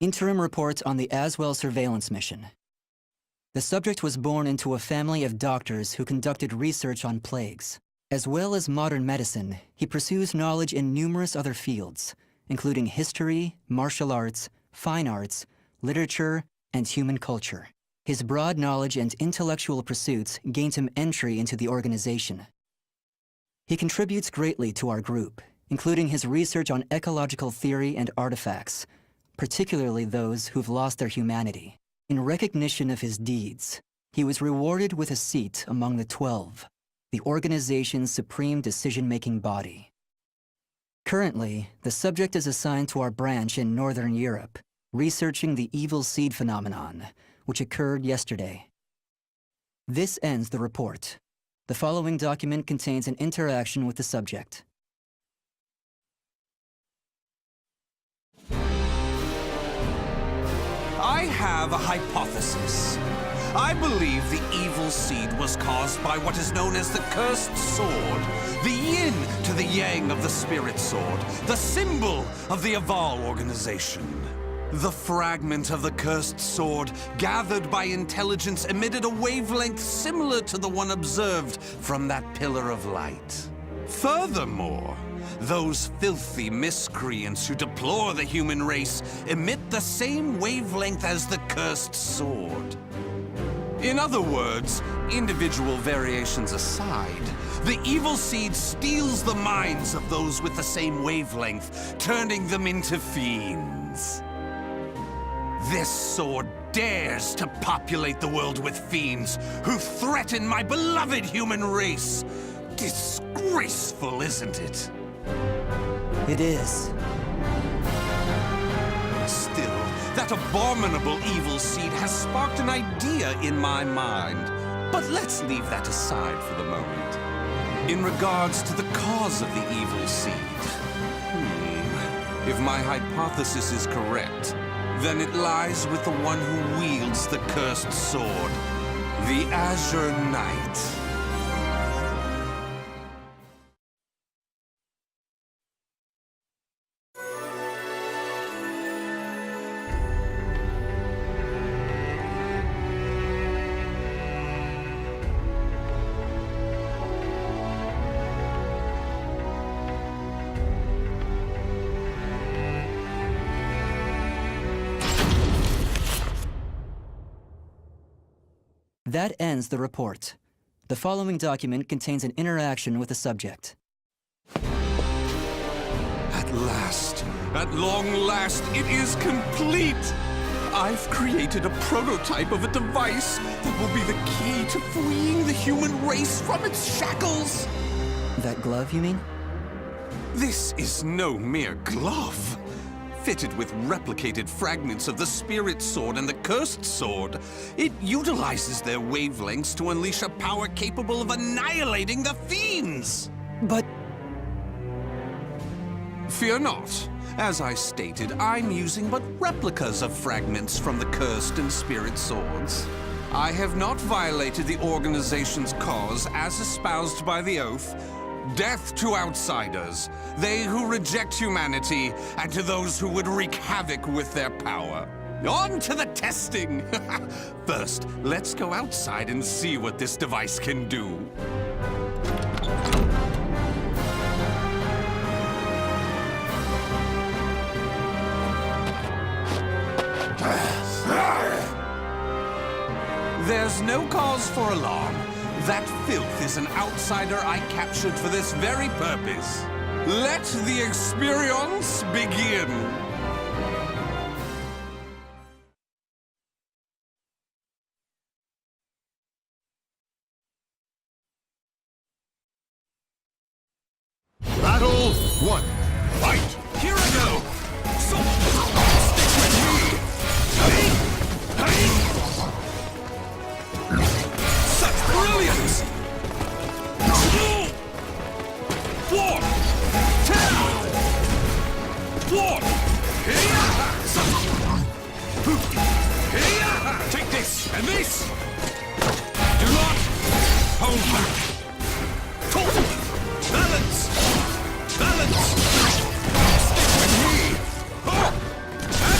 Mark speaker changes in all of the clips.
Speaker 1: Interim report on the Azwel surveillance mission. The subject was born into a family of doctors who conducted research on plagues. As well as modern medicine, he pursues knowledge in numerous other fields, including history, martial arts, fine arts, literature, and human culture. His broad knowledge and intellectual pursuits gained him entry into the organization. He contributes greatly to our group, including his research on ecological theory and artifacts, particularly those who've lost their humanity. In recognition of his deeds, he was rewarded with a seat among the 12, the organization's supreme decision-making body. Currently, the subject is assigned to our branch in Northern Europe, researching the evil seed phenomenon, which occurred yesterday. This ends the report. The following document contains an interaction with the subject.
Speaker 2: I have a hypothesis. I believe the evil seed was caused by what is known as the cursed sword, the yin to the yang of the spirit sword, the symbol of the Azwel organization. The fragment of the cursed sword, gathered by intelligence, emitted a wavelength similar to the one observed from that pillar of light. Furthermore, those filthy miscreants who deplore the human race emit the same wavelength as the cursed sword. In other words, individual variations aside, the evil seed steals the minds of those with the same wavelength, turning them into fiends. This sword dares to populate the world with fiends who threaten my beloved human race. Disgraceful, isn't it?
Speaker 1: It is.
Speaker 2: Still, that abominable evil seed has sparked an idea in my mind. But let's leave that aside for the moment. In regards to the cause of the evil seed, if my hypothesis is correct, then it lies with the one who wields the cursed sword, the Azure Knight.
Speaker 1: That ends the report. The following document contains an interaction with the subject.
Speaker 2: At long last, it is complete! I've created a prototype of a device that will be the key to freeing the human race from its shackles!
Speaker 1: That glove, you mean?
Speaker 2: This is no mere glove. Fitted with replicated fragments of the spirit sword and the cursed sword, it utilizes their wavelengths to unleash a power capable of annihilating the fiends!
Speaker 1: But...
Speaker 2: Fear not. As I stated, I'm using but replicas of fragments from the cursed and spirit swords. I have not violated the organization's cause as espoused by the oath. Death to outsiders, they who reject humanity, and to those who would wreak havoc with their power. On to the testing! First, let's go outside and see what this device can do. There's no cause for alarm. That filth is an outsider I captured for this very purpose. Let the experience begin.
Speaker 3: Battle 1. Fight!
Speaker 2: Here I go! Stick with me! Such brilliance! One! One! Take this and this! Do not hold back! Balance! Balance! Stick with me! Oh! And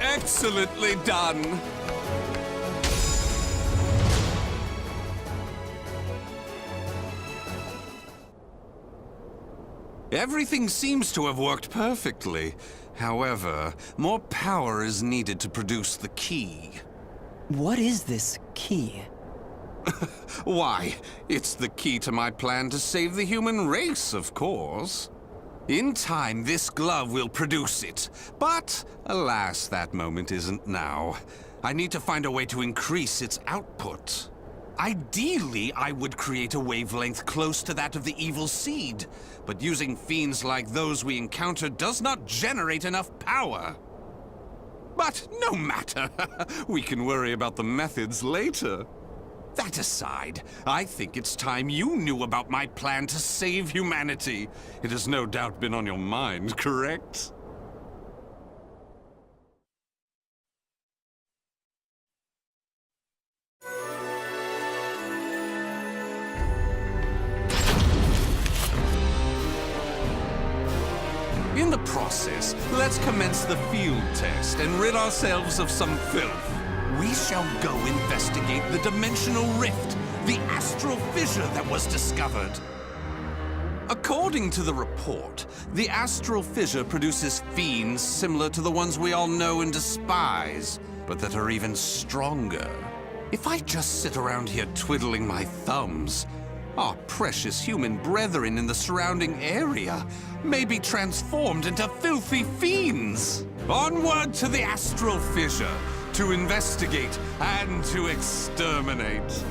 Speaker 2: Excellently done! Everything seems to have worked perfectly. However, more power is needed to produce the key.
Speaker 1: What is this key?
Speaker 2: Why, it's the key to my plan to save the human race, of course. In time, this glove will produce it. But, alas, that moment isn't now. I need to find a way to increase its output. Ideally, I would create a wavelength close to that of the evil seed. But using fiends like those we encountered does not generate enough power. But no matter. We can worry about the methods later. That aside, I think it's time you knew about my plan to save humanity. It has no doubt been on your mind, correct? In the process, let's commence the field test and rid ourselves of some filth. We shall go investigate the dimensional rift, the astral fissure that was discovered. According to the report, the astral fissure produces fiends similar to the ones we all know and despise, but that are even stronger. If I just sit around here twiddling my thumbs, our precious human brethren in the surrounding area may be transformed into filthy fiends. Onward to the astral fissure, to investigate and to exterminate.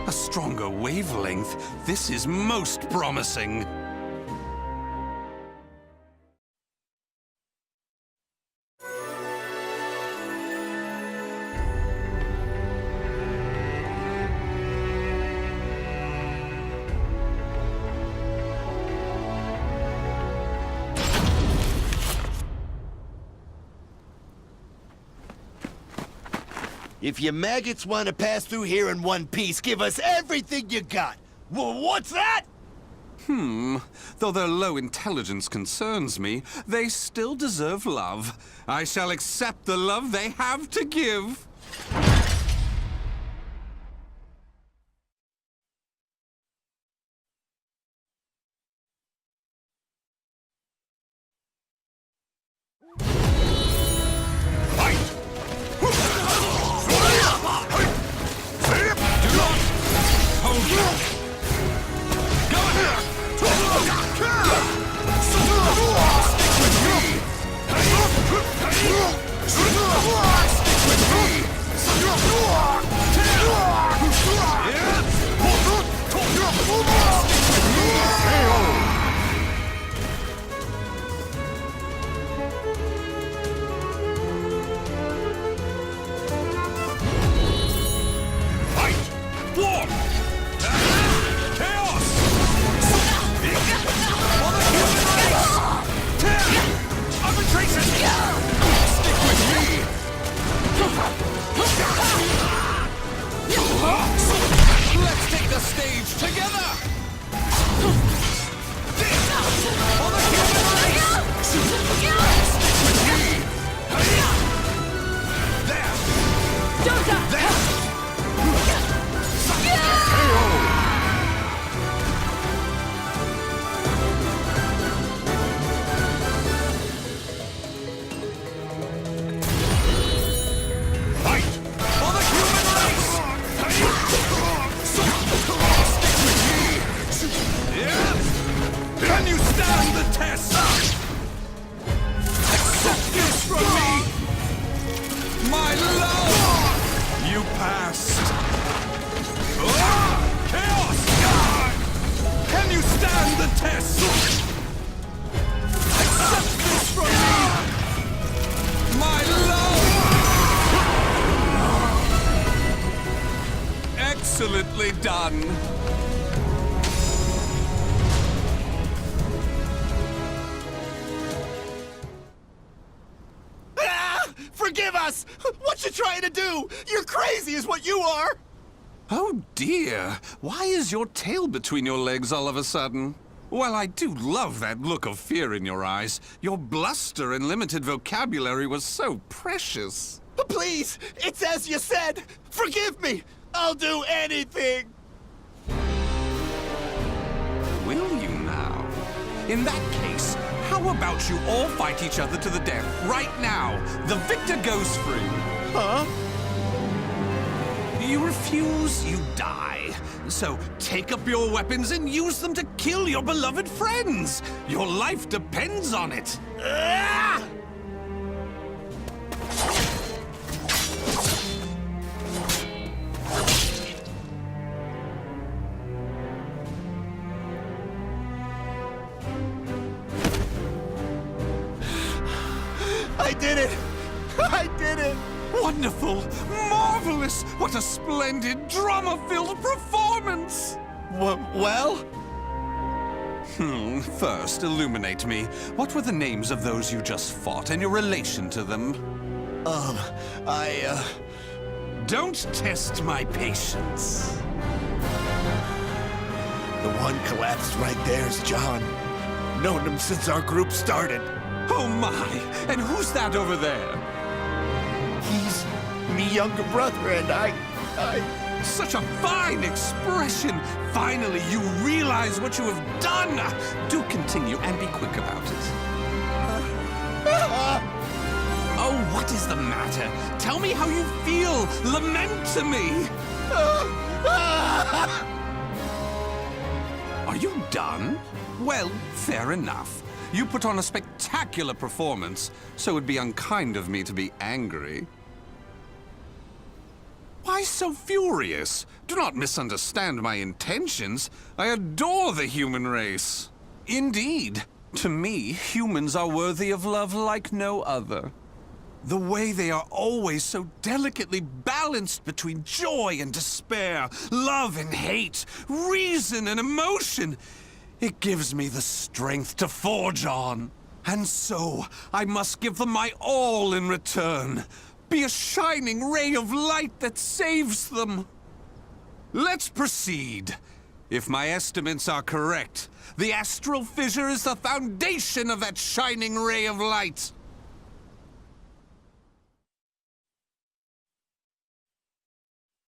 Speaker 2: A stronger wavelength. This is most promising.
Speaker 4: If you maggots want to pass through here in one piece, give us everything you got. What's that?
Speaker 2: Though their low intelligence concerns me, they still deserve love. I shall accept the love they have to give. Let's take the stage together! For the human race! Stick with me! There! There! Fight! For the human race! Can you stand the test? Accept this from me! My love! You passed. Chaos! Can you stand the test? Accept this from me! My love! Excellently done.
Speaker 4: Forgive us! What you trying to do? You're crazy is what you are!
Speaker 2: Oh dear, why is your tail between your legs all of a sudden? Well, I do love that look of fear in your eyes. Your bluster and limited vocabulary was so precious.
Speaker 4: Please, it's as you said. Forgive me. I'll do anything.
Speaker 2: Will you now? In that case, how about you all fight each other to the death right now? The victor goes free.
Speaker 4: Huh?
Speaker 2: You refuse, you die. So take up your weapons and use them to kill your beloved friends. Your life depends on it.
Speaker 4: Ah! I did it! I did it!
Speaker 2: Wonderful! Marvelous! What a splendid, drama-filled performance!
Speaker 4: Well?
Speaker 2: First, illuminate me. What were the names of those you just fought and your relation to them?
Speaker 4: Don't
Speaker 2: test my patience.
Speaker 4: The one collapsed right there's John. Known him since our group started.
Speaker 2: Oh my! And who's that over there?
Speaker 4: He's me younger brother, and I...
Speaker 2: Such a fine expression! Finally, you realize what you have done! Do continue and be quick about it. Oh, what is the matter? Tell me how you feel! Lament to me! Are you done? Well, fair enough. You put on a spectacular performance, so it'd be unkind of me to be angry. Why so furious? Do not misunderstand my intentions. I adore the human race. Indeed, to me, humans are worthy of love like no other. The way they are always so delicately balanced between joy and despair, love and hate, reason and emotion. It gives me the strength to forge on. And so, I must give them my all in return. Be a shining ray of light that saves them. Let's proceed. If my estimates are correct, the astral fissure is the foundation of that shining ray of light.